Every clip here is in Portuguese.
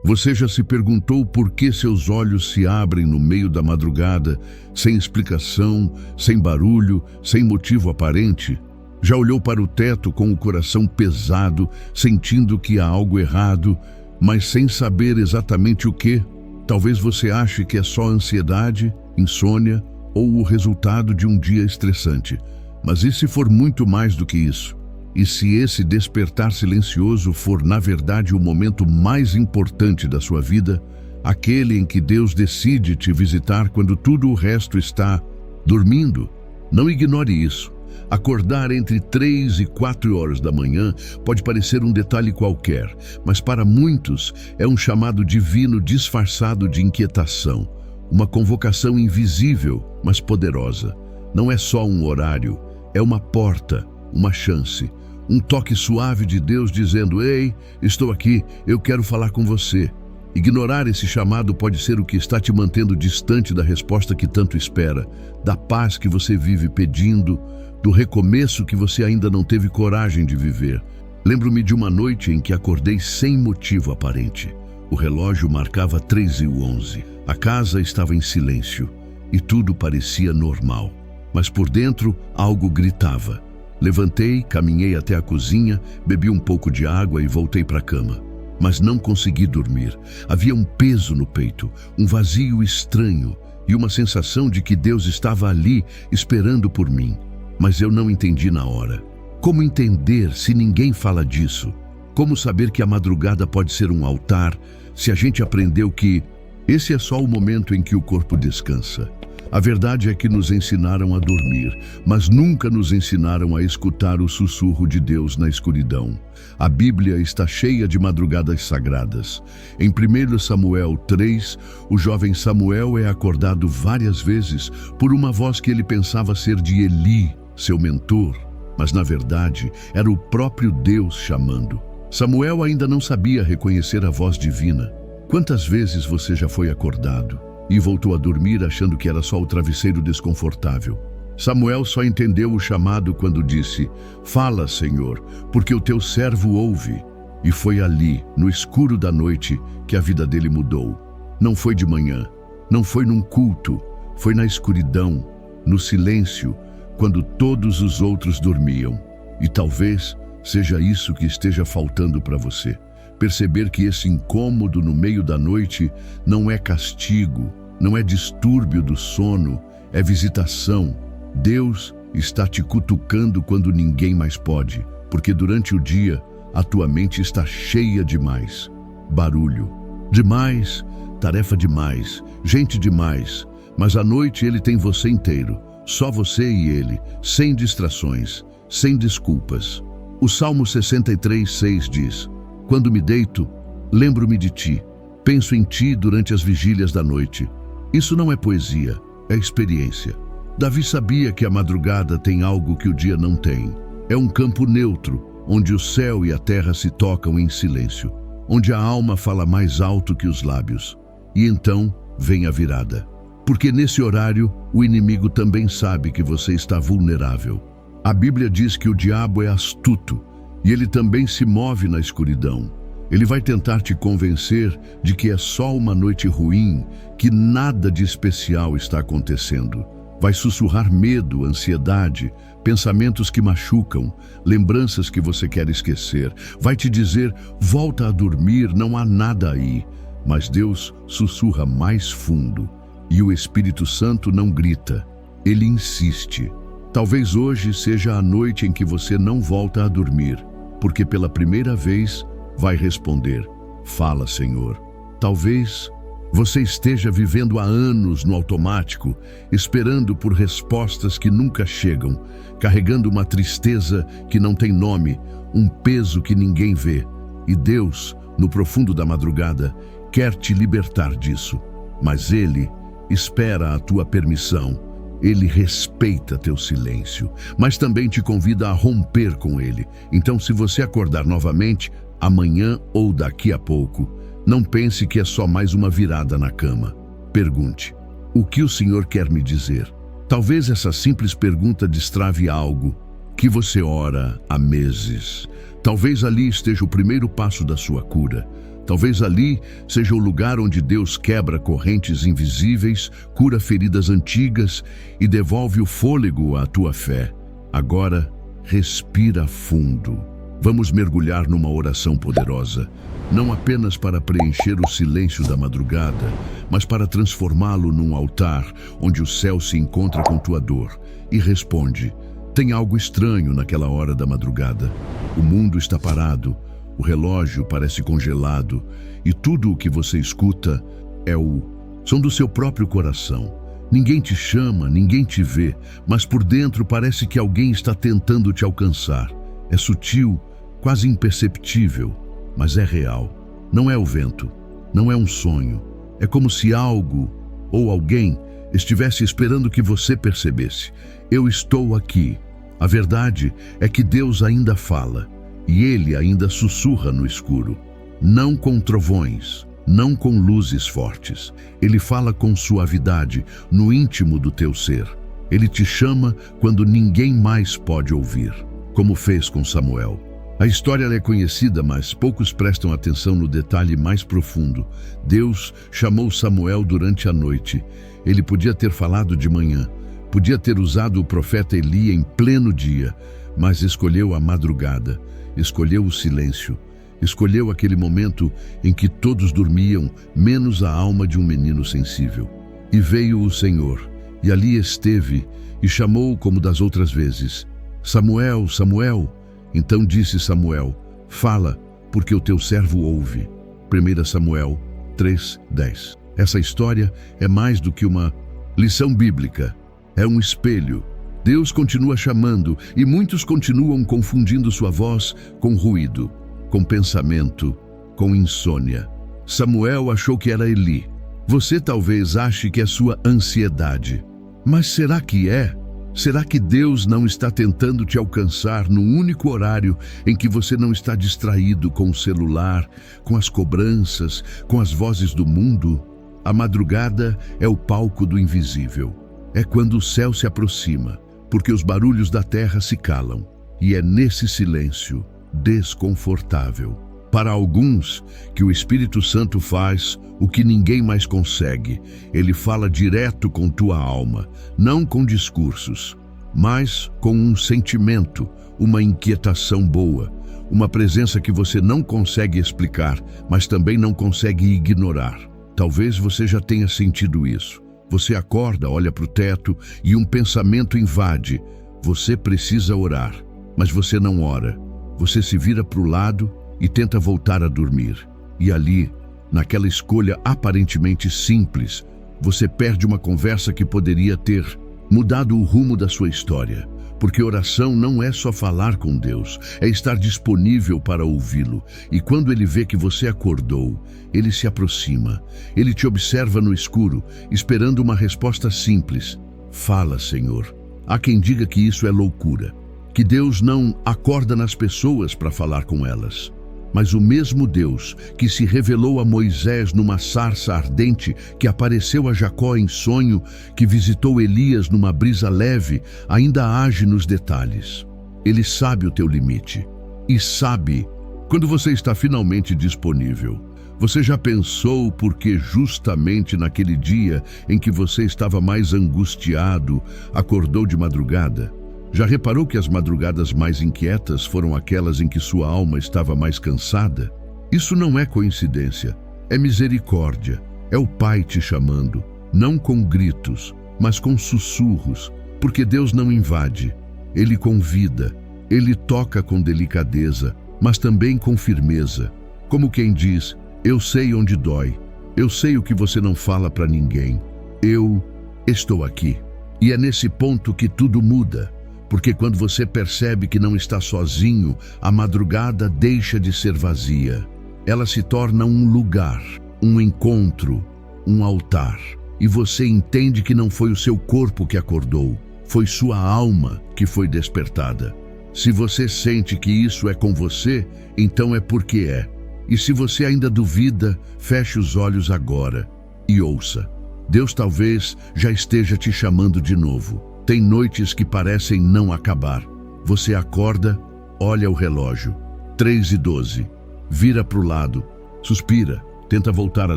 Você já se perguntou por que seus olhos se abrem no meio da madrugada, sem explicação, sem barulho, sem motivo aparente? Já olhou para o teto com o coração pesado, sentindo que há algo errado, mas sem saber exatamente o que? Talvez você ache que é só ansiedade, insônia ou o resultado de um dia estressante. Mas e se for muito mais do que isso? E se esse despertar silencioso for, na verdade, o momento mais importante da sua vida, aquele em que Deus decide te visitar quando tudo o resto está dormindo? Não ignore isso. Acordar entre 3 e 4 horas da manhã pode parecer um detalhe qualquer, mas para muitos é um chamado divino disfarçado de inquietação, uma convocação invisível, mas poderosa. Não é só um horário, é uma porta, uma chance, um toque suave de Deus dizendo: "Ei, estou aqui, eu quero falar com você." Ignorar esse chamado pode ser o que está te mantendo distante da resposta que tanto espera, da paz que você vive pedindo, do recomeço que você ainda não teve coragem de viver. Lembro-me de uma noite em que acordei sem motivo aparente. O relógio marcava 3h11. A casa estava em silêncio e tudo parecia normal. Mas por dentro algo gritava. Levantei, caminhei até a cozinha, bebi um pouco de água e voltei para a cama. Mas não consegui dormir. Havia um peso no peito, um vazio estranho e uma sensação de que Deus estava ali esperando por mim. Mas eu não entendi na hora. Como entender se ninguém fala disso? Como saber que a madrugada pode ser um altar se a gente aprendeu que esse é só o momento em que o corpo descansa? A verdade é que nos ensinaram a dormir, mas nunca nos ensinaram a escutar o sussurro de Deus na escuridão. A Bíblia está cheia de madrugadas sagradas. Em 1 Samuel 3, o jovem Samuel é acordado várias vezes por uma voz que ele pensava ser de Eli, seu mentor, mas na verdade era o próprio Deus chamando. Samuel ainda não sabia reconhecer a voz divina. Quantas vezes você já foi acordado e voltou a dormir achando que era só o travesseiro desconfortável? Samuel só entendeu o chamado quando disse: "Fala, Senhor, porque o teu servo ouve." E foi ali, no escuro da noite, que a vida dele mudou. Não foi de manhã, não foi num culto, foi na escuridão, no silêncio, quando todos os outros dormiam. E talvez seja isso que esteja faltando para você. Perceber que esse incômodo no meio da noite não é castigo, não é distúrbio do sono, é visitação. Deus está te cutucando quando ninguém mais pode, porque durante o dia a tua mente está cheia demais. Barulho demais, tarefa demais, gente demais, mas à noite Ele tem você inteiro, só você e Ele, sem distrações, sem desculpas. O Salmo 63:6 diz: "Quando me deito, lembro-me de ti, penso em ti durante as vigílias da noite." Isso não é poesia, é experiência. Davi sabia que a madrugada tem algo que o dia não tem. É um campo neutro, onde o céu e a terra se tocam em silêncio, onde a alma fala mais alto que os lábios. E então vem a virada. Porque nesse horário, o inimigo também sabe que você está vulnerável. A Bíblia diz que o diabo é astuto e ele também se move na escuridão. Ele vai tentar te convencer de que é só uma noite ruim, que nada de especial está acontecendo. Vai sussurrar medo, ansiedade, pensamentos que machucam, lembranças que você quer esquecer. Vai te dizer: "Volta a dormir, não há nada aí." Mas Deus sussurra mais fundo e o Espírito Santo não grita, ele insiste. Talvez hoje seja a noite em que você não volta a dormir, porque pela primeira vez vai responder: "Fala, Senhor." Talvez você esteja vivendo há anos no automático, esperando por respostas que nunca chegam, carregando uma tristeza que não tem nome, um peso que ninguém vê. E Deus, no profundo da madrugada, quer te libertar disso. Mas Ele espera a tua permissão. Ele respeita teu silêncio, mas também te convida a romper com ele. Então, se você acordar novamente, amanhã ou daqui a pouco, não pense que é só mais uma virada na cama. Pergunte: o que o Senhor quer me dizer? Talvez essa simples pergunta destrave algo que você ora há meses. Talvez ali esteja o primeiro passo da sua cura. Talvez ali seja o lugar onde Deus quebra correntes invisíveis, cura feridas antigas e devolve o fôlego à tua fé. Agora, respira fundo. Vamos mergulhar numa oração poderosa, não apenas para preencher o silêncio da madrugada, mas para transformá-lo num altar onde o céu se encontra com tua dor e responde. Tem algo estranho naquela hora da madrugada. O mundo está parado, o relógio parece congelado e tudo o que você escuta é o som do seu próprio coração. Ninguém te chama, ninguém te vê, mas por dentro parece que alguém está tentando te alcançar. É sutil, quase imperceptível, mas é real. Não é o vento, não é um sonho. É como se algo ou alguém estivesse esperando que você percebesse. Eu estou aqui. A verdade é que Deus ainda fala, e Ele ainda sussurra no escuro. Não com trovões, não com luzes fortes. Ele fala com suavidade, no íntimo do teu ser. Ele te chama quando ninguém mais pode ouvir, como fez com Samuel. A história é conhecida, mas poucos prestam atenção no detalhe mais profundo. Deus chamou Samuel durante a noite. Ele podia ter falado de manhã, podia ter usado o profeta Eli em pleno dia, mas escolheu a madrugada, escolheu o silêncio, escolheu aquele momento em que todos dormiam, menos a alma de um menino sensível. E veio o Senhor, e ali esteve, e chamou como das outras vezes. Samuel, Samuel. Então disse Samuel, fala, porque o teu servo ouve. 1 Samuel 3:10. Essa história é mais do que uma lição bíblica. É um espelho. Deus continua chamando e muitos continuam confundindo sua voz com ruído, com pensamento, com insônia. Samuel achou que era Eli. Você talvez ache que é sua ansiedade. Mas será que é? Será que Deus não está tentando te alcançar no único horário em que você não está distraído com o celular, com as cobranças, com as vozes do mundo? A madrugada é o palco do invisível. É quando o céu se aproxima, porque os barulhos da terra se calam. E é nesse silêncio desconfortável, para alguns, que o Espírito Santo faz o que ninguém mais consegue. Ele fala direto com tua alma, não com discursos, mas com um sentimento, uma inquietação boa, uma presença que você não consegue explicar, mas também não consegue ignorar. Talvez você já tenha sentido isso. Você acorda, olha para o teto e um pensamento invade. Você precisa orar, mas você não ora. Você se vira para o lado e tenta voltar a dormir. E ali, naquela escolha aparentemente simples, você perde uma conversa que poderia ter mudado o rumo da sua história. Porque oração não é só falar com Deus, é estar disponível para ouvi-lo. E quando Ele vê que você acordou, Ele se aproxima. Ele te observa no escuro, esperando uma resposta simples. Fala, Senhor. Há quem diga que isso é loucura, que Deus não acorda nas pessoas para falar com elas. Mas o mesmo Deus que se revelou a Moisés numa sarça ardente, que apareceu a Jacó em sonho, que visitou Elias numa brisa leve, ainda age nos detalhes. Ele sabe o teu limite e sabe quando você está finalmente disponível. Você já pensou por que justamente naquele dia em que você estava mais angustiado, acordou de madrugada? Já reparou que as madrugadas mais inquietas foram aquelas em que sua alma estava mais cansada? Isso não é coincidência, é misericórdia. É o Pai te chamando, não com gritos, mas com sussurros, porque Deus não invade. Ele convida, Ele toca com delicadeza, mas também com firmeza. Como quem diz, eu sei onde dói, eu sei o que você não fala para ninguém. Eu estou aqui. E é nesse ponto que tudo muda. Porque quando você percebe que não está sozinho, a madrugada deixa de ser vazia. Ela se torna um lugar, um encontro, um altar. E você entende que não foi o seu corpo que acordou, foi sua alma que foi despertada. Se você sente que isso é com você, então é porque é. E se você ainda duvida, feche os olhos agora e ouça. Deus talvez já esteja te chamando de novo. Tem noites que parecem não acabar. Você acorda, olha o relógio. 3:12. Vira para o lado. Suspira, tenta voltar a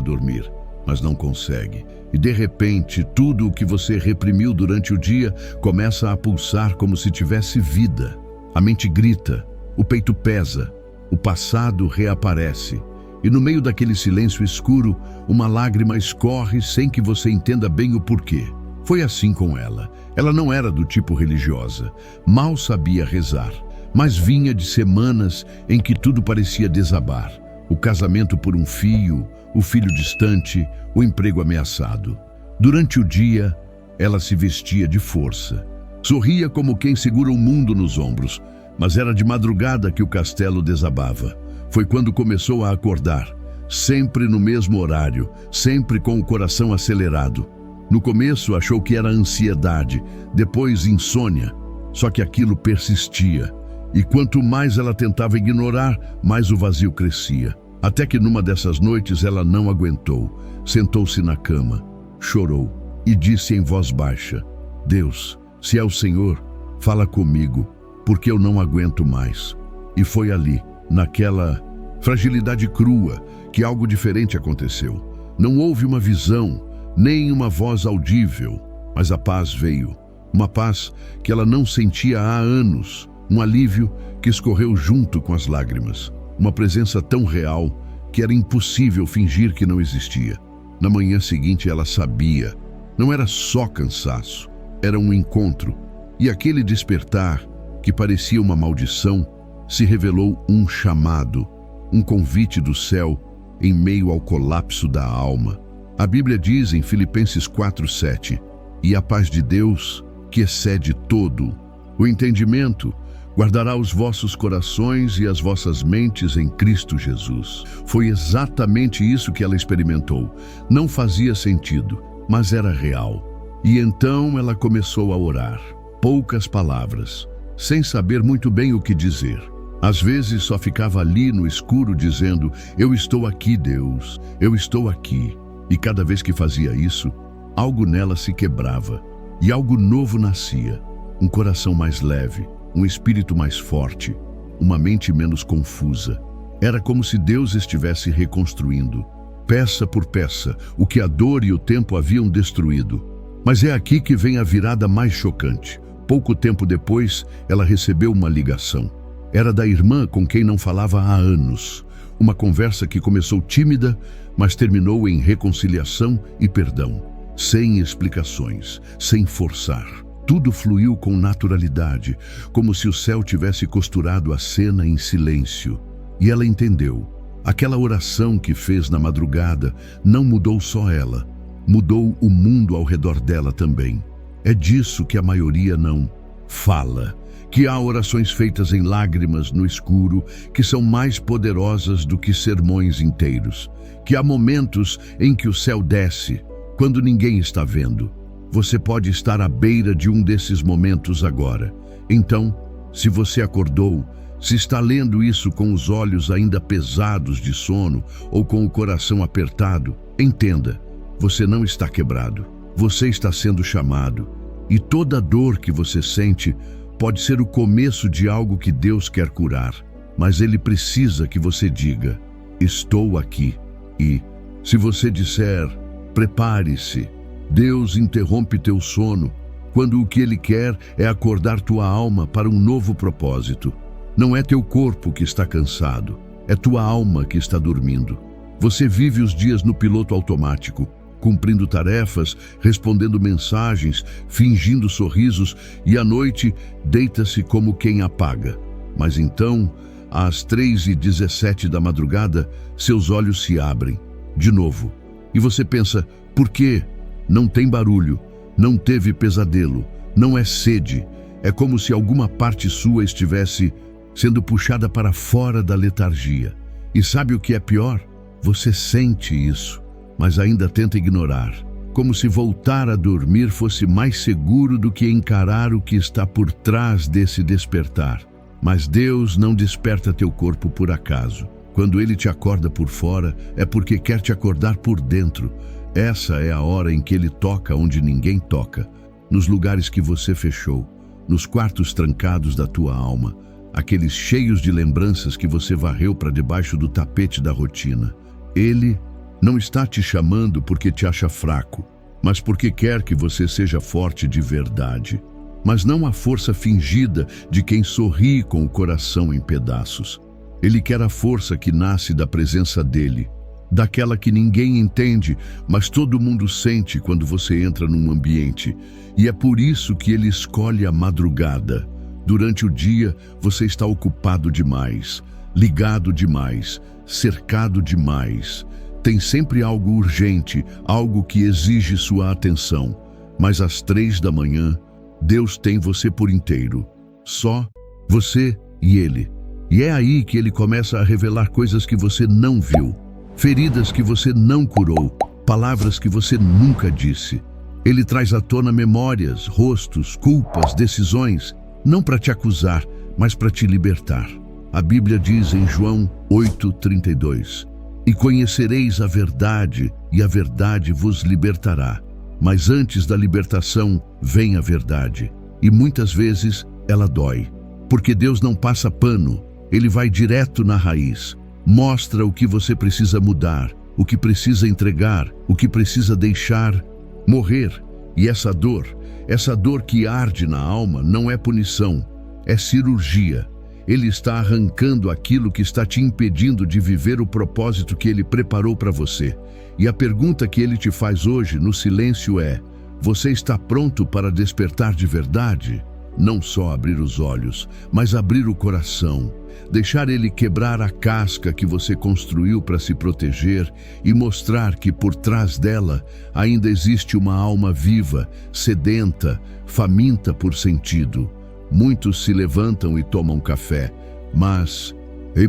dormir, mas não consegue. E de repente, tudo o que você reprimiu durante o dia começa a pulsar como se tivesse vida. A mente grita, o peito pesa, o passado reaparece. E no meio daquele silêncio escuro, uma lágrima escorre sem que você entenda bem o porquê. Foi assim com ela. Ela não era do tipo religiosa, mal sabia rezar, mas vinha de semanas em que tudo parecia desabar. O casamento por um fio, o filho distante, o emprego ameaçado. Durante o dia, ela se vestia de força. Sorria como quem segura o mundo nos ombros, mas era de madrugada que o castelo desabava. Foi quando começou a acordar, sempre no mesmo horário, sempre com o coração acelerado. No começo achou que era ansiedade, depois insônia, só que aquilo persistia. E quanto mais ela tentava ignorar, mais o vazio crescia. Até que numa dessas noites ela não aguentou, sentou-se na cama, chorou e disse em voz baixa: Deus, se é o Senhor, fala comigo, porque eu não aguento mais. E foi ali, naquela fragilidade crua, que algo diferente aconteceu. Não houve uma visão, nem uma voz audível, mas a paz veio. Uma paz que ela não sentia há anos, um alívio que escorreu junto com as lágrimas. Uma presença tão real que era impossível fingir que não existia. Na manhã seguinte ela sabia, não era só cansaço, era um encontro. E aquele despertar, que parecia uma maldição, se revelou um chamado, um convite do céu em meio ao colapso da alma. A Bíblia diz em Filipenses 4:7, e a paz de Deus, que excede todo o entendimento, guardará os vossos corações e as vossas mentes em Cristo Jesus. Foi exatamente isso que ela experimentou. Não fazia sentido, mas era real. E então ela começou a orar. Poucas palavras, sem saber muito bem o que dizer. Às vezes só ficava ali no escuro dizendo: eu estou aqui, Deus, eu estou aqui. E cada vez que fazia isso, algo nela se quebrava e algo novo nascia. Um coração mais leve, um espírito mais forte, uma mente menos confusa. Era como se Deus estivesse reconstruindo, peça por peça, o que a dor e o tempo haviam destruído. Mas é aqui que vem a virada mais chocante. Pouco tempo depois, ela recebeu uma ligação. Era da irmã com quem não falava há anos. Uma conversa que começou tímida, mas terminou em reconciliação e perdão. Sem explicações, sem forçar. Tudo fluiu com naturalidade, como se o céu tivesse costurado a cena em silêncio. E ela entendeu. Aquela oração que fez na madrugada não mudou só ela, mudou o mundo ao redor dela também. É disso que a maioria não fala. Que há orações feitas em lágrimas no escuro que são mais poderosas do que sermões inteiros. Que há momentos em que o céu desce, quando ninguém está vendo. Você pode estar à beira de um desses momentos agora. Então, se você acordou, se está lendo isso com os olhos ainda pesados de sono ou com o coração apertado, entenda, você não está quebrado. Você está sendo chamado. E toda dor que você sente pode ser o começo de algo que Deus quer curar. Mas Ele precisa que você diga: estou aqui. E, se você disser: prepare-se, Deus interrompe teu sono, quando o que Ele quer é acordar tua alma para um novo propósito. Não é teu corpo que está cansado, é tua alma que está dormindo. Você vive os dias no piloto automático, cumprindo tarefas, respondendo mensagens, fingindo sorrisos, e à noite deita-se como quem apaga. Mas então, às 3h17 da madrugada, seus olhos se abrem, de novo. E você pensa: por quê? Não tem barulho, não teve pesadelo, não é sede. É como se alguma parte sua estivesse sendo puxada para fora da letargia. E sabe o que é pior? Você sente isso, mas ainda tenta ignorar. Como se voltar a dormir fosse mais seguro do que encarar o que está por trás desse despertar. Mas Deus não desperta teu corpo por acaso. Quando Ele te acorda por fora, é porque quer te acordar por dentro. Essa é a hora em que Ele toca onde ninguém toca, nos lugares que você fechou, nos quartos trancados da tua alma, aqueles cheios de lembranças que você varreu para debaixo do tapete da rotina. Ele não está te chamando porque te acha fraco, mas porque quer que você seja forte de verdade. Mas não a força fingida de quem sorri com o coração em pedaços. Ele quer a força que nasce da presença dele, daquela que ninguém entende, mas todo mundo sente quando você entra num ambiente. E é por isso que ele escolhe a madrugada. Durante o dia, você está ocupado demais, ligado demais, cercado demais. Tem sempre algo urgente, algo que exige sua atenção. Mas às 3 da manhã, Deus tem você por inteiro. Só você e Ele. E é aí que Ele começa a revelar coisas que você não viu, feridas que você não curou, palavras que você nunca disse. Ele traz à tona memórias, rostos, culpas, decisões, não para te acusar, mas para te libertar. A Bíblia diz em João 8:32, e conhecereis a verdade, e a verdade vos libertará. Mas antes da libertação vem a verdade, e muitas vezes ela dói, porque Deus não passa pano, Ele vai direto na raiz, mostra o que você precisa mudar, o que precisa entregar, o que precisa deixar morrer. E essa dor que arde na alma não é punição, é cirurgia. Ele está arrancando aquilo que está te impedindo de viver o propósito que Ele preparou para você. E a pergunta que Ele te faz hoje no silêncio é: você está pronto para despertar de verdade? Não só abrir os olhos, mas abrir o coração. Deixar Ele quebrar a casca que você construiu para se proteger e mostrar que por trás dela ainda existe uma alma viva, sedenta, faminta por sentido. Muitos se levantam e tomam café, mas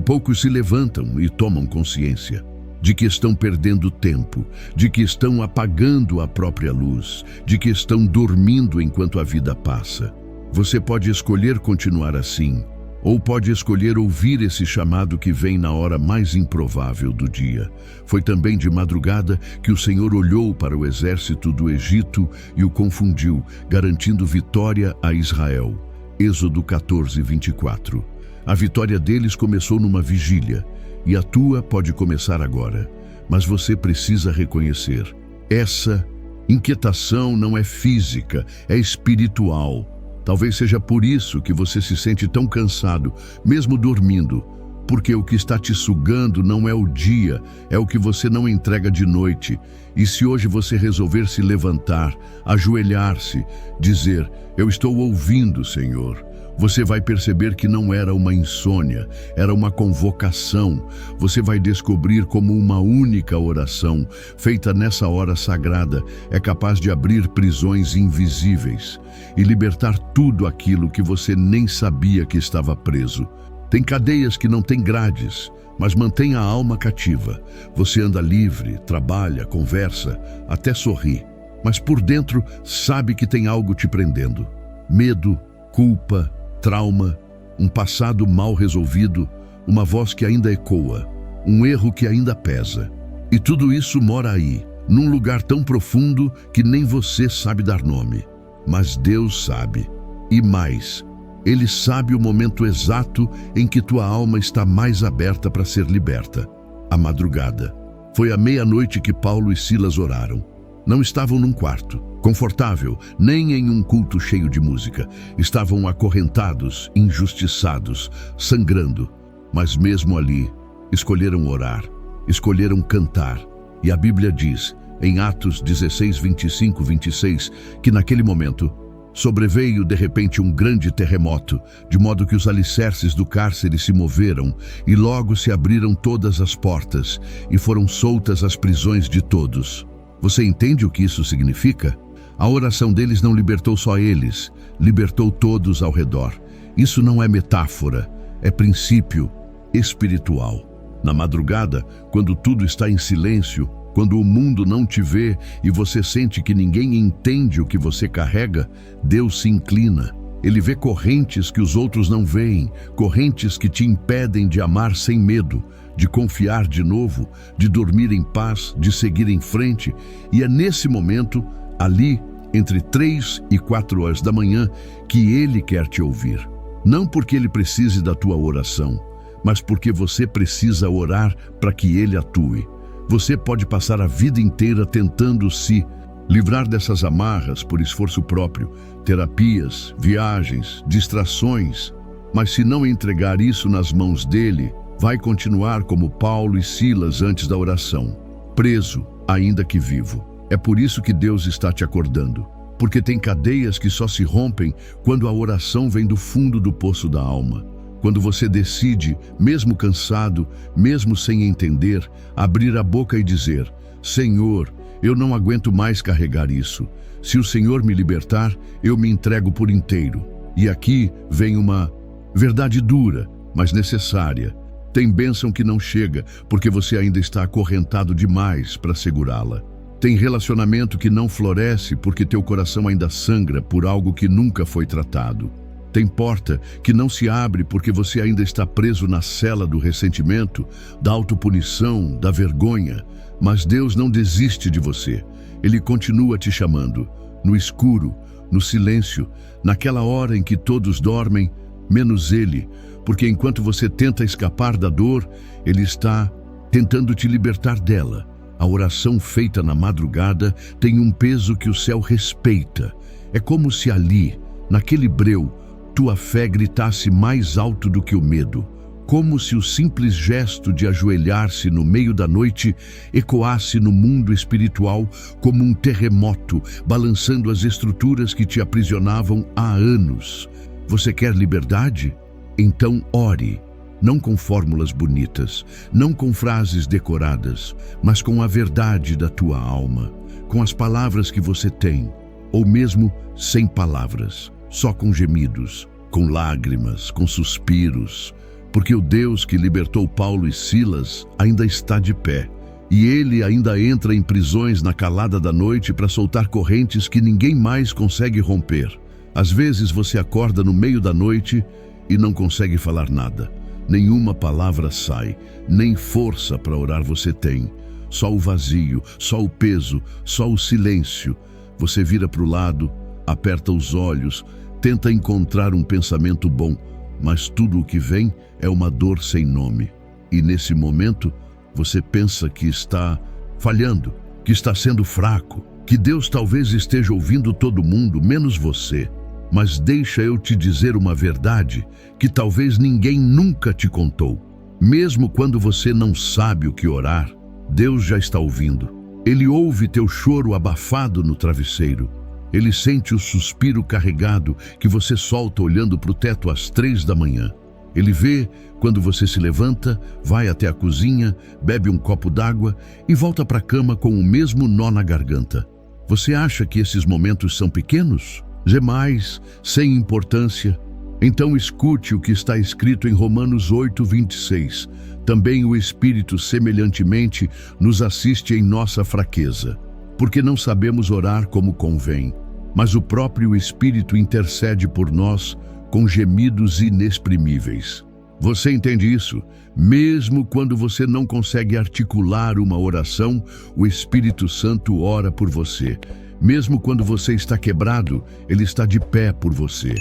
poucos se levantam e tomam consciência de que estão perdendo tempo, de que estão apagando a própria luz, de que estão dormindo enquanto a vida passa. Você pode escolher continuar assim, ou pode escolher ouvir esse chamado que vem na hora mais improvável do dia. Foi também de madrugada que o Senhor olhou para o exército do Egito e o confundiu, garantindo vitória a Israel. Êxodo 14:24. A vitória deles começou numa vigília, e a tua pode começar agora. Mas você precisa reconhecer: essa inquietação não é física, é espiritual. Talvez seja por isso que você se sente tão cansado, mesmo dormindo, porque o que está te sugando não é o dia, é o que você não entrega de noite. E se hoje você resolver se levantar, ajoelhar-se, dizer: eu estou ouvindo, Senhor, você vai perceber que não era uma insônia, era uma convocação. Você vai descobrir como uma única oração, feita nessa hora sagrada, é capaz de abrir prisões invisíveis e libertar tudo aquilo que você nem sabia que estava preso. Tem cadeias que não têm grades, mas mantém a alma cativa. Você anda livre, trabalha, conversa, até sorri, mas por dentro sabe que tem algo te prendendo. Medo, culpa, trauma, um passado mal resolvido, uma voz que ainda ecoa, um erro que ainda pesa. E tudo isso mora aí, num lugar tão profundo que nem você sabe dar nome. Mas Deus sabe. E mais, Ele sabe o momento exato em que tua alma está mais aberta para ser liberta. A madrugada. Foi à meia-noite que Paulo e Silas oraram. Não estavam num quarto confortável, nem em um culto cheio de música. Estavam acorrentados, injustiçados, sangrando. Mas mesmo ali, escolheram orar, escolheram cantar. E a Bíblia diz, em Atos 16:25-26, que naquele momento sobreveio de repente um grande terremoto, de modo que os alicerces do cárcere se moveram, e logo se abriram todas as portas, e foram soltas as prisões de todos. Você entende o que isso significa? A oração deles não libertou só eles, libertou todos ao redor. Isso não é metáfora, é princípio espiritual. Na madrugada, quando tudo está em silêncio, quando o mundo não te vê e você sente que ninguém entende o que você carrega, Deus se inclina. Ele vê correntes que os outros não veem, correntes que te impedem de amar sem medo, de confiar de novo, de dormir em paz, de seguir em frente. E é nesse momento, ali, entre 3 e 4 horas da manhã, que Ele quer te ouvir. Não porque Ele precise da tua oração, mas porque você precisa orar para que Ele atue. Você pode passar a vida inteira tentando se livrar dessas amarras por esforço próprio, terapias, viagens, distrações, mas se não entregar isso nas mãos dele, vai continuar como Paulo e Silas antes da oração, preso, ainda que vivo. É por isso que Deus está te acordando, porque tem cadeias que só se rompem quando a oração vem do fundo do poço da alma. Quando você decide, mesmo cansado, mesmo sem entender, abrir a boca e dizer: Senhor, eu não aguento mais carregar isso. Se o Senhor me libertar, eu me entrego por inteiro. E aqui vem uma verdade dura, mas necessária. Tem bênção que não chega, porque você ainda está acorrentado demais para segurá-la. Tem relacionamento que não floresce, porque teu coração ainda sangra por algo que nunca foi tratado. Tem porta que não se abre porque você ainda está preso na cela do ressentimento, da autopunição, da vergonha. Mas Deus não desiste de você. Ele continua te chamando, no escuro, no silêncio, naquela hora em que todos dormem, menos Ele, porque enquanto você tenta escapar da dor, Ele está tentando te libertar dela. A oração feita na madrugada tem um peso que o céu respeita. É como se ali, naquele breu, tua fé gritasse mais alto do que o medo, como se o simples gesto de ajoelhar-se no meio da noite ecoasse no mundo espiritual como um terremoto, balançando as estruturas que te aprisionavam há anos. Você quer liberdade? Então ore, não com fórmulas bonitas, não com frases decoradas, mas com a verdade da tua alma, com as palavras que você tem, ou mesmo sem palavras. Só com gemidos, com lágrimas, com suspiros, porque o Deus que libertou Paulo e Silas ainda está de pé, e ele ainda entra em prisões na calada da noite para soltar correntes que ninguém mais consegue romper. Às vezes você acorda no meio da noite e não consegue falar nada. Nenhuma palavra sai, nem força para orar você tem. Só o vazio, só o peso, só o silêncio. Você vira para o lado, aperta os olhos, tenta encontrar um pensamento bom, mas tudo o que vem é uma dor sem nome. E nesse momento, você pensa que está falhando, que está sendo fraco, que Deus talvez esteja ouvindo todo mundo, menos você. Mas deixa eu te dizer uma verdade que talvez ninguém nunca te contou. Mesmo quando você não sabe o que orar, Deus já está ouvindo. Ele ouve teu choro abafado no travesseiro. Ele sente o suspiro carregado que você solta olhando para o teto às 3 da manhã. Ele vê quando você se levanta, vai até a cozinha, bebe um copo d'água e volta para a cama com o mesmo nó na garganta. Você acha que esses momentos são pequenos? Demais, sem importância? Então escute o que está escrito em Romanos 8:26. Também o Espírito semelhantemente nos assiste em nossa fraqueza, porque não sabemos orar como convém, mas o próprio Espírito intercede por nós com gemidos inexprimíveis. Você entende isso? Mesmo quando você não consegue articular uma oração, o Espírito Santo ora por você. Mesmo quando você está quebrado, Ele está de pé por você.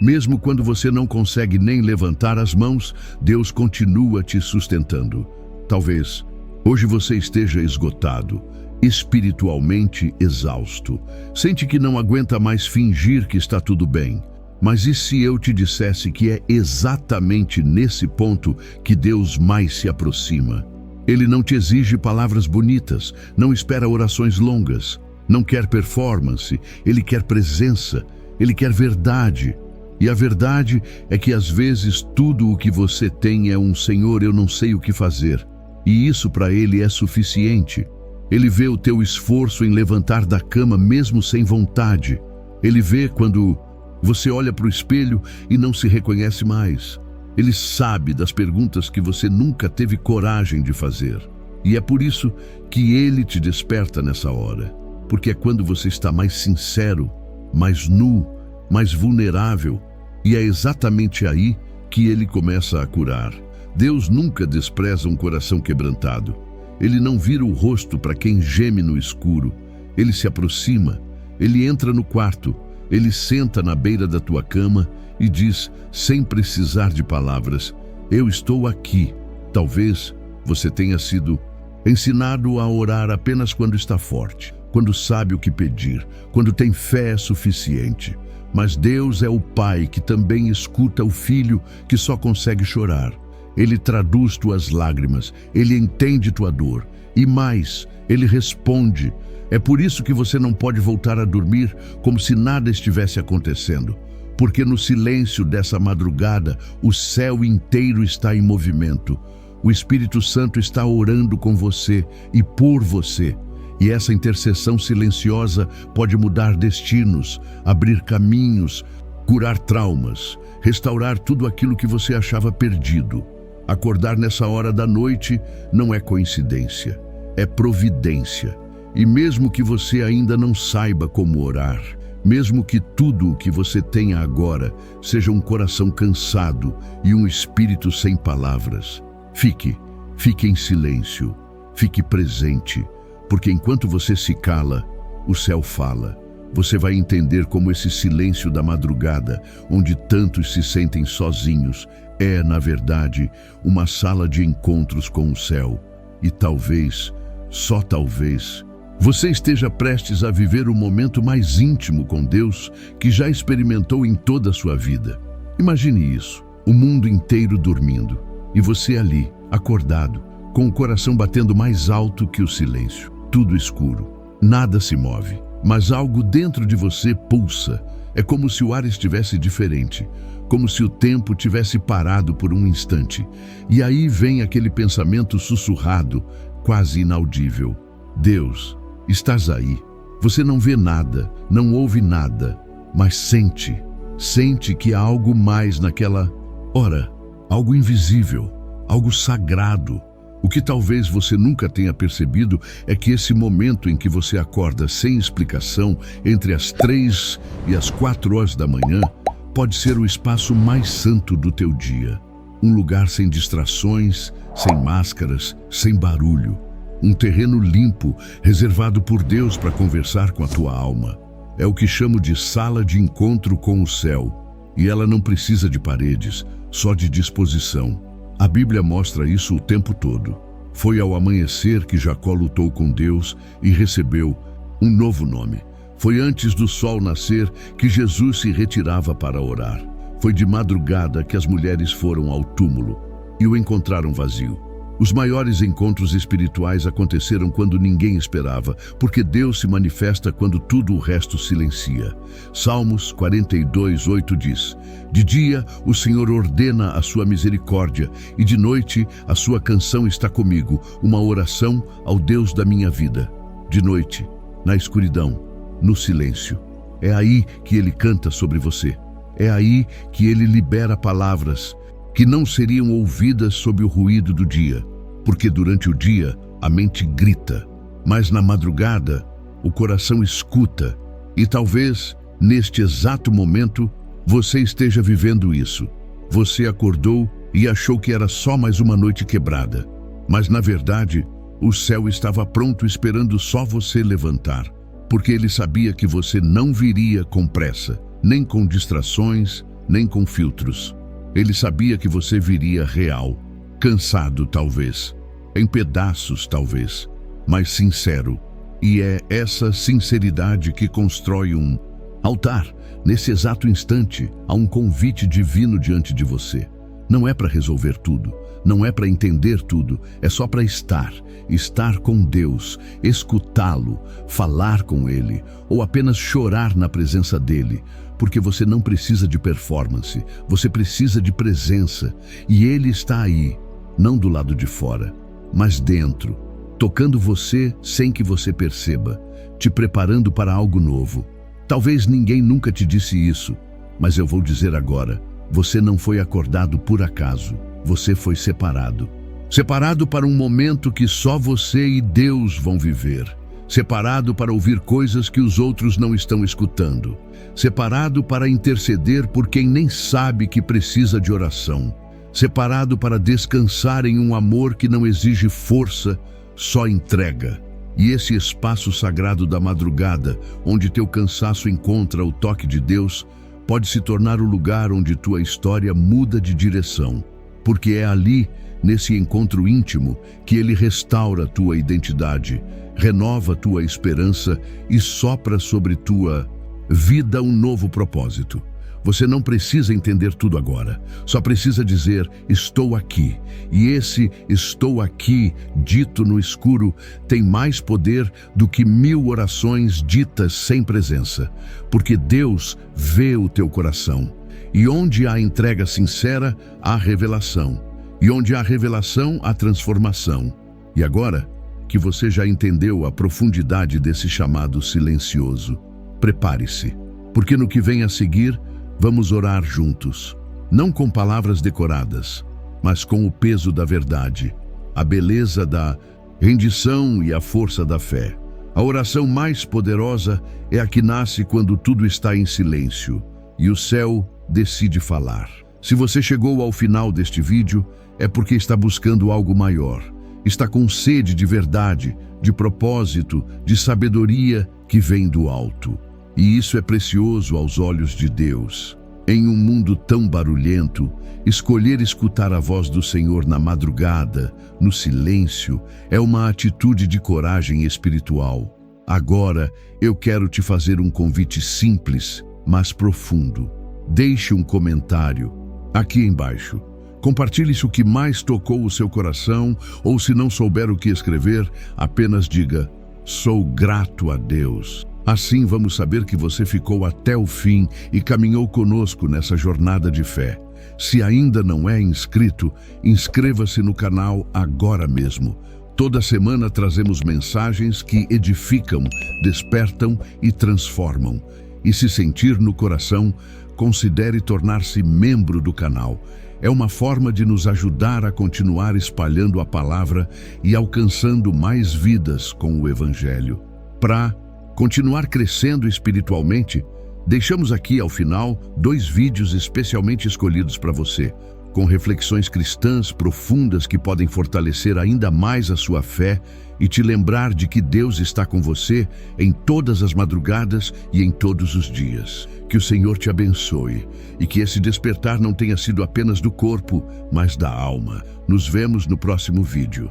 Mesmo quando você não consegue nem levantar as mãos, Deus continua te sustentando. Talvez hoje você esteja esgotado, espiritualmente exausto. Sente que não aguenta mais fingir que está tudo bem. Mas e se eu te dissesse que é exatamente nesse ponto que Deus mais se aproxima? Ele não te exige palavras bonitas, não espera orações longas, não quer performance, Ele quer presença, Ele quer verdade. E a verdade é que às vezes tudo o que você tem é um Senhor, eu não sei o que fazer. E isso para Ele é suficiente. Ele vê o teu esforço em levantar da cama mesmo sem vontade. Ele vê quando você olha para o espelho e não se reconhece mais. Ele sabe das perguntas que você nunca teve coragem de fazer. E é por isso que Ele te desperta nessa hora. Porque é quando você está mais sincero, mais nu, mais vulnerável, e é exatamente aí que Ele começa a curar. Deus nunca despreza um coração quebrantado. Ele não vira o rosto para quem geme no escuro. Ele se aproxima, Ele entra no quarto, Ele senta na beira da tua cama e diz, sem precisar de palavras, eu estou aqui. Talvez você tenha sido ensinado a orar apenas quando está forte, quando sabe o que pedir, quando tem fé suficiente. Mas Deus é o Pai que também escuta o filho que só consegue chorar. Ele traduz tuas lágrimas, Ele entende tua dor e mais, Ele responde. É por isso que você não pode voltar a dormir como se nada estivesse acontecendo, porque no silêncio dessa madrugada o céu inteiro está em movimento. O Espírito Santo está orando com você e por você. E essa intercessão silenciosa pode mudar destinos, abrir caminhos, curar traumas, restaurar tudo aquilo que você achava perdido. Acordar nessa hora da noite não é coincidência, é providência. E mesmo que você ainda não saiba como orar, mesmo que tudo o que você tenha agora seja um coração cansado e um espírito sem palavras, fique em silêncio, fique presente, porque enquanto você se cala, o céu fala. Você vai entender como esse silêncio da madrugada, onde tantos se sentem sozinhos, é, na verdade, uma sala de encontros com o céu. E talvez, só talvez, você esteja prestes a viver o momento mais íntimo com Deus que já experimentou em toda a sua vida. Imagine isso, o mundo inteiro dormindo, e você ali, acordado, com o coração batendo mais alto que o silêncio. Tudo escuro, nada se move, mas algo dentro de você pulsa. É como se o ar estivesse diferente, como se o tempo tivesse parado por um instante. E aí vem aquele pensamento sussurrado, quase inaudível. Deus, estás aí. Você não vê nada, não ouve nada, mas sente que há algo mais naquela hora, algo invisível, algo sagrado. O que talvez você nunca tenha percebido é que esse momento em que você acorda sem explicação entre as 3 e as 4 horas da manhã pode ser o espaço mais santo do teu dia. Um lugar sem distrações, sem máscaras, sem barulho. Um terreno limpo, reservado por Deus para conversar com a tua alma. É o que chamo de sala de encontro com o céu. E ela não precisa de paredes, só de disposição. A Bíblia mostra isso o tempo todo. Foi ao amanhecer que Jacó lutou com Deus e recebeu um novo nome. Foi antes do sol nascer que Jesus se retirava para orar. Foi de madrugada que as mulheres foram ao túmulo e o encontraram vazio. Os maiores encontros espirituais aconteceram quando ninguém esperava, porque Deus se manifesta quando tudo o resto silencia. Salmos 42:8 diz: De dia o Senhor ordena a sua misericórdia, e de noite a sua canção está comigo, uma oração ao Deus da minha vida. De noite, na escuridão, no silêncio. É aí que Ele canta sobre você. É aí que Ele libera palavras que não seriam ouvidas sob o ruído do dia, porque durante o dia a mente grita, mas na madrugada o coração escuta, e talvez neste exato momento você esteja vivendo isso. Você acordou e achou que era só mais uma noite quebrada, mas na verdade o céu estava pronto esperando só você levantar, porque Ele sabia que você não viria com pressa, nem com distrações, nem com filtros. Ele sabia que você viria real, cansado talvez, em pedaços talvez, mas sincero. E é essa sinceridade que constrói um altar. Nesse exato instante, há um convite divino diante de você. Não é para resolver tudo, não é para entender tudo, é só para estar com Deus, escutá-lo, falar com Ele, ou apenas chorar na presença dEle. Porque você não precisa de performance, você precisa de presença. E Ele está aí, não do lado de fora, mas dentro, tocando você sem que você perceba, te preparando para algo novo. Talvez ninguém nunca te disse isso, mas eu vou dizer agora: você não foi acordado por acaso, você foi separado. Separado para um momento que só você e Deus vão viver. Separado para ouvir coisas que os outros não estão escutando. Separado para interceder por quem nem sabe que precisa de oração. Separado para descansar em um amor que não exige força, só entrega. E esse espaço sagrado da madrugada, onde teu cansaço encontra o toque de Deus, pode se tornar o lugar onde tua história muda de direção. Porque é ali, nesse encontro íntimo, que Ele restaura a tua identidade, renova a tua esperança e sopra sobre tua vida um novo propósito. Você não precisa entender tudo agora, só precisa dizer: estou aqui. E esse "estou aqui" dito no escuro tem mais poder do que 1000 orações ditas sem presença, porque Deus vê o teu coração. E onde há entrega sincera, há revelação. E onde há revelação, há transformação. E agora que você já entendeu a profundidade desse chamado silencioso, prepare-se, porque no que vem a seguir, vamos orar juntos, não com palavras decoradas, mas com o peso da verdade, a beleza da rendição e a força da fé. A oração mais poderosa é a que nasce quando tudo está em silêncio e o céu decide falar. Se você chegou ao final deste vídeo, é porque está buscando algo maior. Está com sede de verdade, de propósito, de sabedoria que vem do alto. E isso é precioso aos olhos de Deus. Em um mundo tão barulhento, escolher escutar a voz do Senhor na madrugada, no silêncio, é uma atitude de coragem espiritual. Agora, eu quero te fazer um convite simples, mas profundo. Deixe um comentário aqui embaixo. Compartilhe-se o que mais tocou o seu coração, ou se não souber o que escrever, apenas diga: sou grato a Deus. Assim vamos saber que você ficou até o fim e caminhou conosco nessa jornada de fé. Se ainda não é inscrito, inscreva-se no canal agora mesmo. Toda semana trazemos mensagens que edificam, despertam e transformam. E se sentir no coração, considere tornar-se membro do canal. É uma forma de nos ajudar a continuar espalhando a palavra e alcançando mais vidas com o Evangelho. Para continuar crescendo espiritualmente, deixamos aqui ao final 2 vídeos especialmente escolhidos para você, com reflexões cristãs profundas que podem fortalecer ainda mais a sua fé e te lembrar de que Deus está com você em todas as madrugadas e em todos os dias. Que o Senhor te abençoe e que esse despertar não tenha sido apenas do corpo, mas da alma. Nos vemos no próximo vídeo.